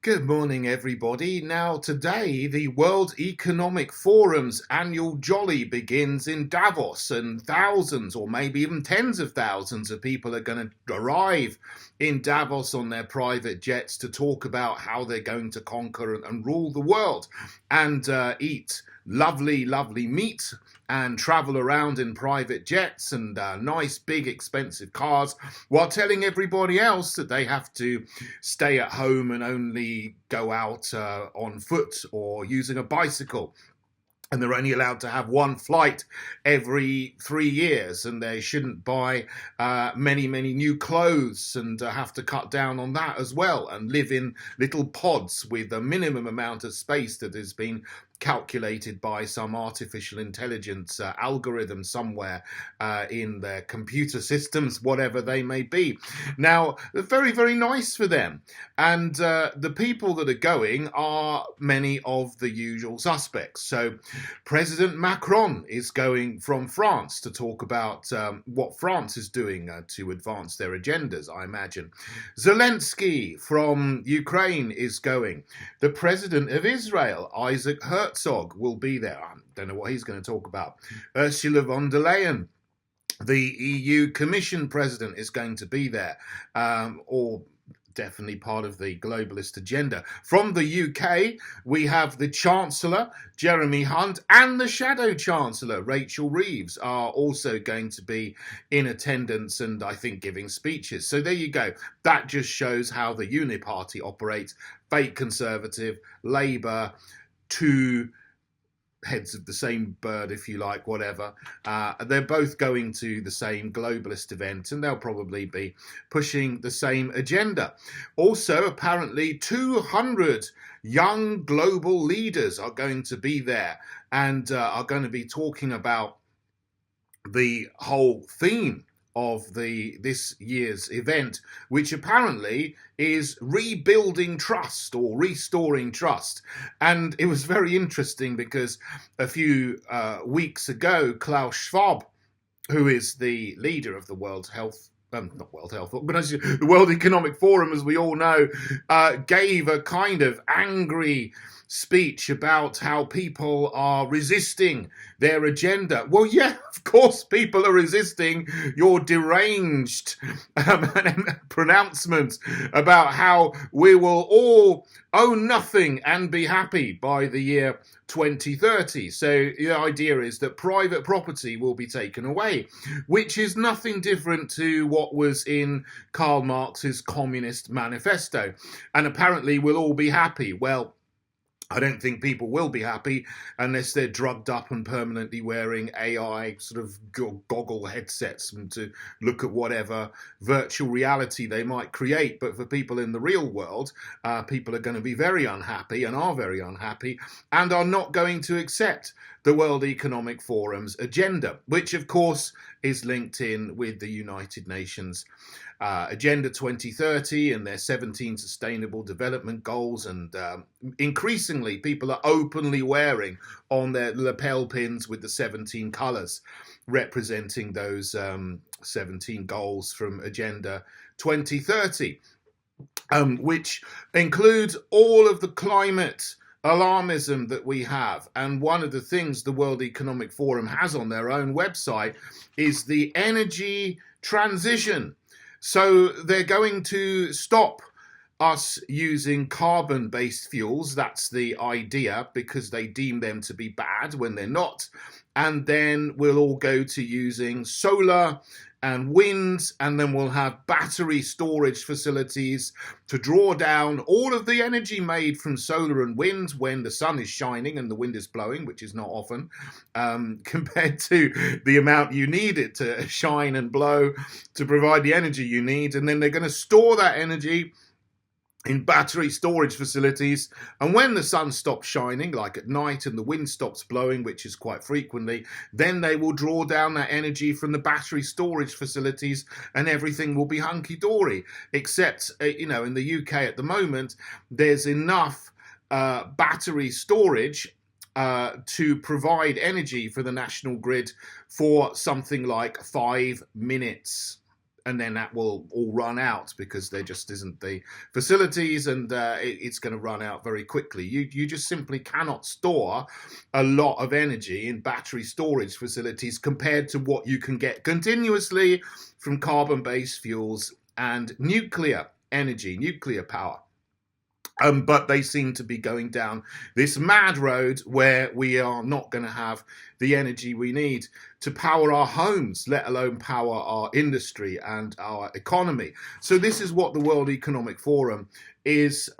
Good morning, everybody. Now, today, the World Economic Forum's annual jolly begins in Davos, and thousands, or maybe even tens of thousands of people are going to arrive in Davos on their private jets to talk about how they're going to conquer and rule the world and eat lovely, lovely meat and travel around in private jets and nice, big, expensive cars, while telling everybody else that they have to stay at home and only go out on foot or using a bicycle. And they're only allowed to have one flight every 3 years, and they shouldn't buy many new clothes and have to cut down on that as well, and live in little pods with a minimum amount of space that has been calculated by some artificial intelligence algorithm somewhere in their computer systems, whatever they may be. Now, very nice for them. And the people that are going are many of the usual suspects. So President Macron is going from France to talk about what France is doing to advance their agendas, I imagine. Zelensky from Ukraine is going. The President of Israel, Isaac Herzog, will be there. I don't know what he's going to talk about. Ursula von der Leyen, the EU Commission President, is going to be there, or definitely part of the globalist agenda. From the UK, we have the Chancellor, Jeremy Hunt, and the Shadow Chancellor, Rachel Reeves, are also going to be in attendance and I think giving speeches. So there you go. That just shows how the Uniparty operates. Fake Conservative, Labour, two heads of the same bird, if you like, whatever. They're both going to the same globalist event, and they'll probably be pushing the same agenda. Also, apparently 200 young global leaders are going to be there and are going to be talking about the whole theme of this year's event, which apparently is rebuilding trust or restoring trust. And it was very interesting because a few weeks ago, Klaus Schwab, who is the leader of the World Health not World Health Organization, the World Economic Forum, as we all know, gave a kind of angry speech about how people are resisting their agenda. Well, yeah, of course people are resisting your deranged pronouncement about how we will all own nothing and be happy by the year 2030. So the idea is that private property will be taken away, which is nothing different to what was in Karl Marx's Communist Manifesto. And apparently we'll all be happy. Well, I don't think people will be happy unless they're drugged up and permanently wearing AI sort of goggle headsets and to look at whatever virtual reality they might create. But for people in the real world, people are going to be very unhappy and are very unhappy and are not going to accept the World Economic Forum's agenda, which of course is linked in with the United Nations Agenda 2030 and their 17 Sustainable Development Goals, and increasingly people are openly wearing on their lapel pins with the 17 colours representing those 17 goals from Agenda 2030, which includes all of the climate alarmism that we have. And one of the things the World Economic Forum has on their own website is the energy transition. So they're going to stop us using carbon-based fuels. That's the idea, because they deem them to be bad when they're not. And then we'll all go to using solar and wind, and then we'll have battery storage facilities to draw down all of the energy made from solar and wind when the sun is shining and the wind is blowing, which is not often, compared to the amount you need it to shine and blow to provide the energy you need. And then they're going to store that energy in battery storage facilities, and when the sun stops shining, like at night, and the wind stops blowing, which is quite frequently, then they will draw down that energy from the battery storage facilities and everything will be hunky-dory. Except, in the UK at the moment, there's enough battery storage to provide energy for the national grid for something like 5 minutes and then that will all run out because there just isn't the facilities, and it's going to run out very quickly. You just simply cannot store a lot of energy in battery storage facilities compared to what you can get continuously from carbon-based fuels and nuclear energy, nuclear power. But they seem to be going down this mad road where we are not going to have the energy we need to power our homes, let alone power our industry and our economy. So this is what the World Economic Forum is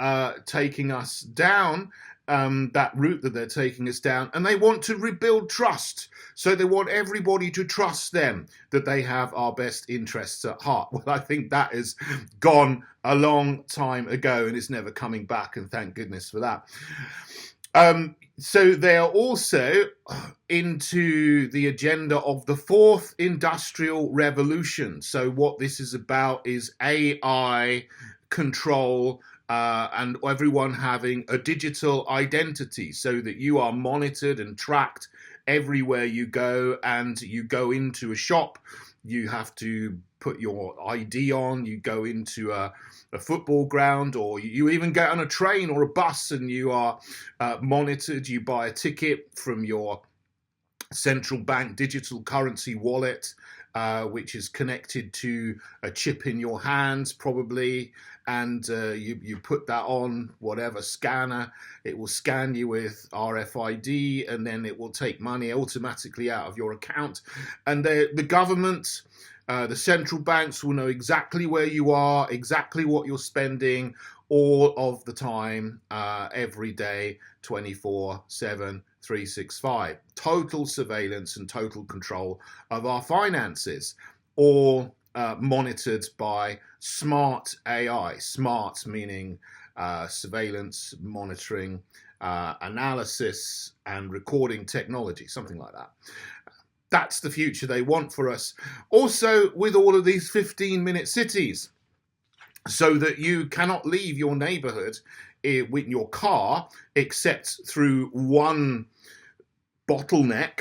taking us down, that route that they're taking us down, and they want to rebuild trust. So they want everybody to trust them, that they have our best interests at heart. Well, I think that is gone a long time ago and is never coming back, and thank goodness for that. So they are also into the agenda of the fourth industrial revolution. So what this is about is AI control, and everyone having a digital identity so that you are monitored and tracked everywhere you go. And you go into a shop, you have to put your ID on, you go into a football ground, or you even get on a train or a bus and you are monitored. You buy a ticket from your central bank digital currency wallet, which is connected to a chip in your hands probably, and you put that on whatever scanner. It will scan you with RFID, and then it will take money automatically out of your account. And the government, the central banks will know exactly where you are, exactly what you're spending all of the time, every day, 24/7, 365. Total surveillance and total control of our finances, all monitored by smart AI. Smart meaning surveillance, monitoring, analysis, and recording technology, something like that. That's the future they want for us. Also, with all of these 15-minute cities, so that you cannot leave your neighborhood with your car except through one bottleneck.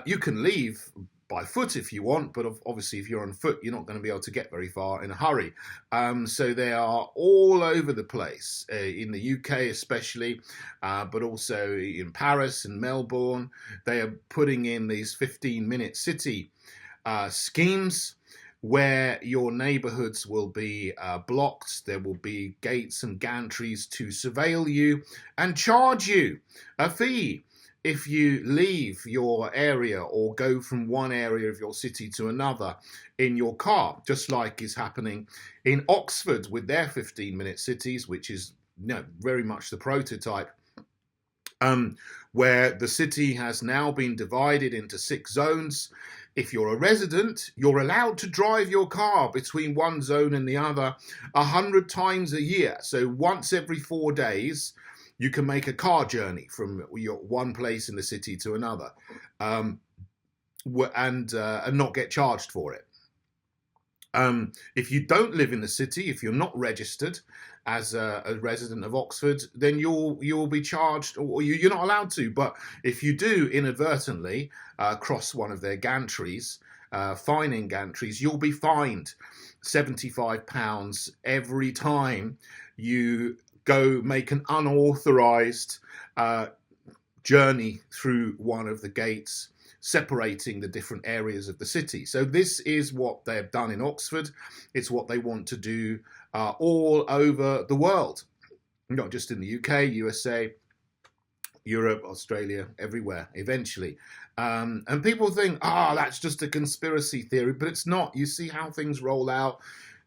You can leave by foot if you want, but obviously if you're on foot, you're not going to be able to get very far in a hurry. So they are all over the place, in the UK especially, but also in Paris and Melbourne. They are putting in these 15-minute city schemes where your neighborhoods will be blocked. There will be gates and gantries to surveil you and charge you a fee if you leave your area or go from one area of your city to another in your car, just like is happening in Oxford with their 15-minute cities, which is very much the prototype, where the city has now been divided into 6 zones. If you're a resident, you're allowed to drive your car between one zone and the other 100 times a year. So once every 4 days, you can make a car journey from your one place in the city to another, and not get charged for it. If you don't live in the city, if you're not registered as a resident of Oxford, then you'll be charged, or you're not allowed to. But if you do inadvertently cross one of their gantries, fining gantries, you'll be fined £75 every time you go make an unauthorized journey through one of the gates separating the different areas of the city. So this is what they've done in Oxford. It's what they want to do all over the world, not just in the UK, USA, Europe, Australia, everywhere, eventually. And people think, that's just a conspiracy theory, but it's not. You see how things roll out.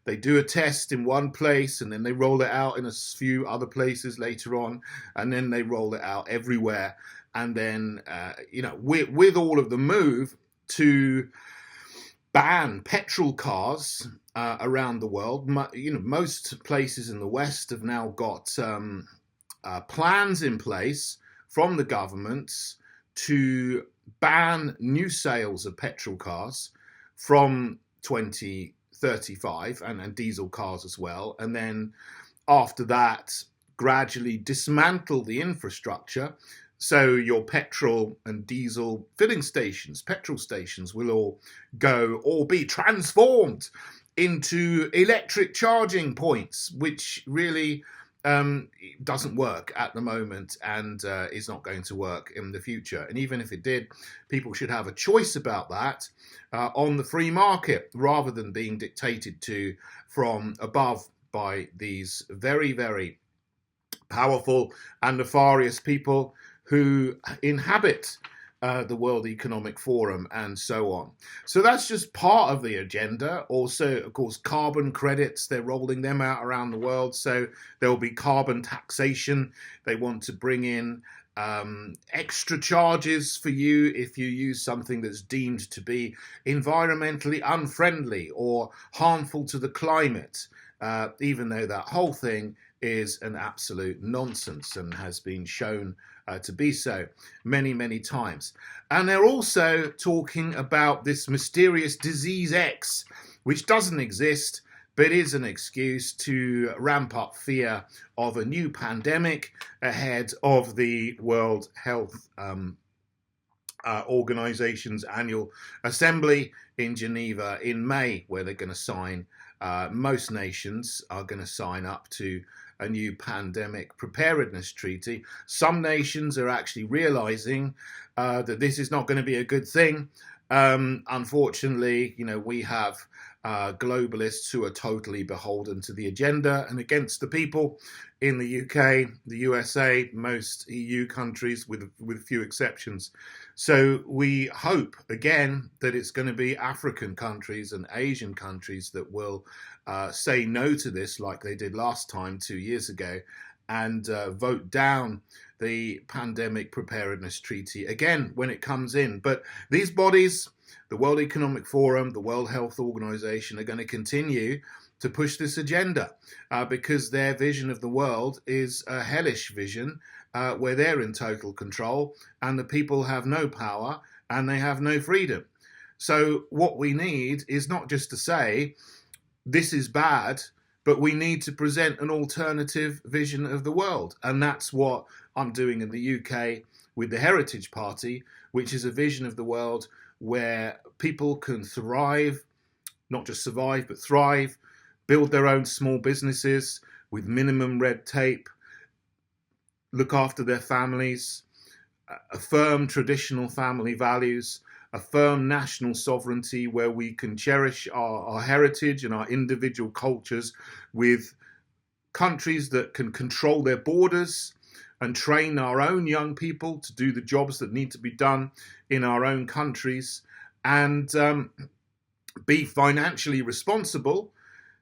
They do a test in one place, and then they roll it out in a few other places later on, and then they roll it out everywhere. And then, with all of the move to ban petrol cars around the world, most places in the West have now got plans in place from the governments to ban new sales of petrol cars from 2035, and diesel cars as well. And then after that, gradually dismantle the infrastructure So your petrol and diesel filling stations, petrol stations, will all go or be transformed into electric charging points, which really doesn't work at the moment and is not going to work in the future. And even if it did, people should have a choice about that on the free market rather than being dictated to from above by these very, very powerful and nefarious people who inhabit the World Economic Forum and so on. So that's just part of the agenda. Also, of course, carbon credits, they're rolling them out around the world. So there will be carbon taxation. They want to bring in extra charges for you if you use something that's deemed to be environmentally unfriendly or harmful to the climate, even though that whole thing is an absolute nonsense and has been shown to be so many, many times. And they're also talking about this mysterious disease X, which doesn't exist, but is an excuse to ramp up fear of a new pandemic ahead of the World Health Organization's annual assembly in Geneva in May, where they're going to sign, most nations are going to sign up to a new pandemic preparedness treaty. Some nations are actually realizing that this is not going to be a good thing. Unfortunately, we have globalists who are totally beholden to the agenda and against the people in the UK, the USA, most EU countries with few exceptions. So we hope, again, that it's going to be African countries and Asian countries that will say no to this like they did last time 2 years ago and vote down the Pandemic Preparedness Treaty again when it comes in. But these bodies, the World Economic Forum, the World Health Organization, are going to continue to push this agenda because their vision of the world is a hellish vision where they're in total control and the people have no power and they have no freedom. So what we need is not just to say this is bad, but we need to present an alternative vision of the world. And that's what I'm doing in the UK with the Heritage Party, which is a vision of the world where people can thrive, not just survive, but thrive, build their own small businesses with minimum red tape, look after their families, affirm traditional family values, affirm national sovereignty where we can cherish our heritage and our individual cultures with countries that can control their borders and train our own young people to do the jobs that need to be done in our own countries and be financially responsible,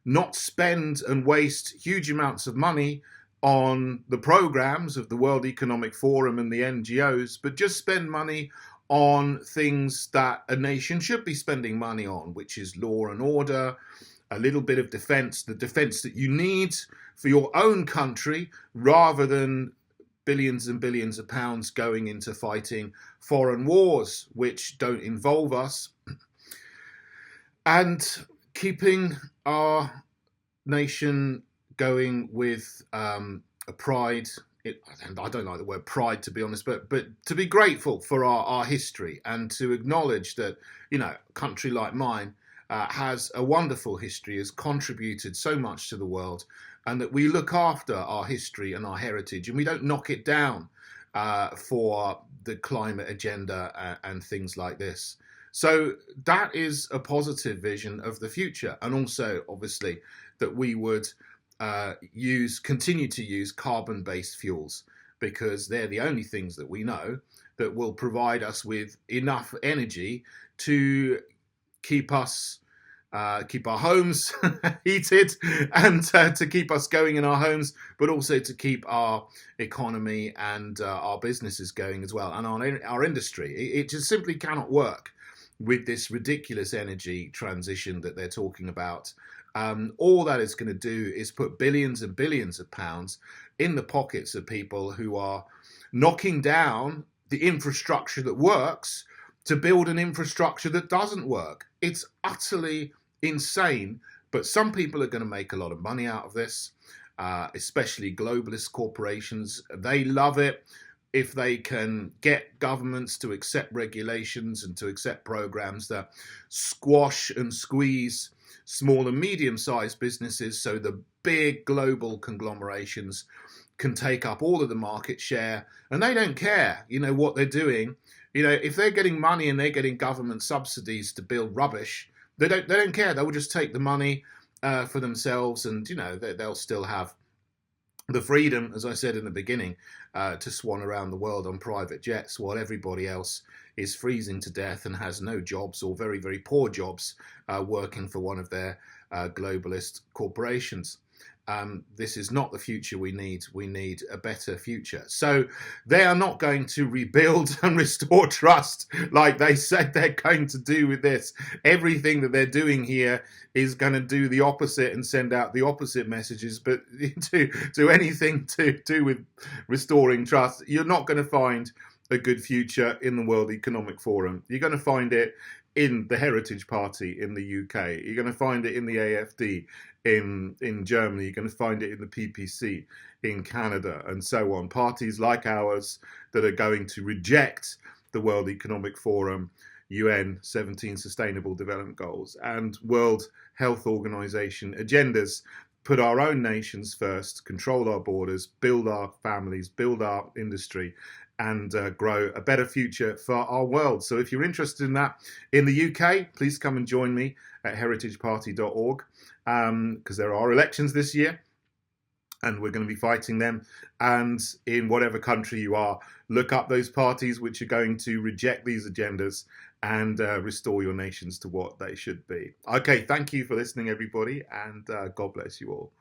not spend and waste huge amounts of money on the programs of the World Economic Forum and the NGOs, but just spend money on things that a nation should be spending money on, which is law and order, a little bit of defense, the defense that you need for your own country, rather than billions and billions of pounds going into fighting foreign wars, which don't involve us, and keeping our nation going with a pride. And I don't like the word pride, to be honest, but to be grateful for our history and to acknowledge that, a country like mine has a wonderful history, has contributed so much to the world, and that we look after our history and our heritage and we don't knock it down for the climate agenda and things like this. So that is a positive vision of the future. And also, obviously, that we would continue to use carbon-based fuels because they're the only things that we know that will provide us with enough energy to keep our homes heated and to keep us going in our homes, but also to keep our economy and our businesses going as well, and our industry. It just simply cannot work with this ridiculous energy transition that they're talking about. All that it's going to do is put billions and billions of pounds in the pockets of people who are knocking down the infrastructure that works to build an infrastructure that doesn't work. It's utterly insane, but some people are going to make a lot of money out of this, especially globalist corporations. They love it. if they can get governments to accept regulations and to accept programs that squash and squeeze small and medium-sized businesses, so the big global conglomerations can take up all of the market share, and they don't care, what they're doing. If they're getting money and they're getting government subsidies to build rubbish, they don't care. They will just take the money for themselves, and they'll still have the freedom, as I said in the beginning, to swan around the world on private jets while everybody else is freezing to death and has no jobs or very, very poor jobs working for one of their globalist corporations. This is not the future we need. We need a better future. So they are not going to rebuild and restore trust like they said they're going to do with this. Everything that they're doing here is going to do the opposite and send out the opposite messages. But to anything to do with restoring trust, you're not going to find a good future in the World Economic Forum. You're going to find it in the Heritage Party in the UK. You're going to find it in the AFD in Germany. You're going to find it in the PPC in Canada, and so on. Parties like ours that are going to reject the World Economic Forum, UN 17 Sustainable Development Goals, and World Health Organization agendas. Put our own nations first, control our borders, build our families, build our industry, and grow a better future for our world. So if you're interested in that in the UK, please come and join me at heritageparty.org, because there are elections this year and we're going to be fighting them. And in whatever country you are, look up those parties which are going to reject these agendas and restore your nations to what they should be. Okay, thank you for listening, everybody, and God bless you all.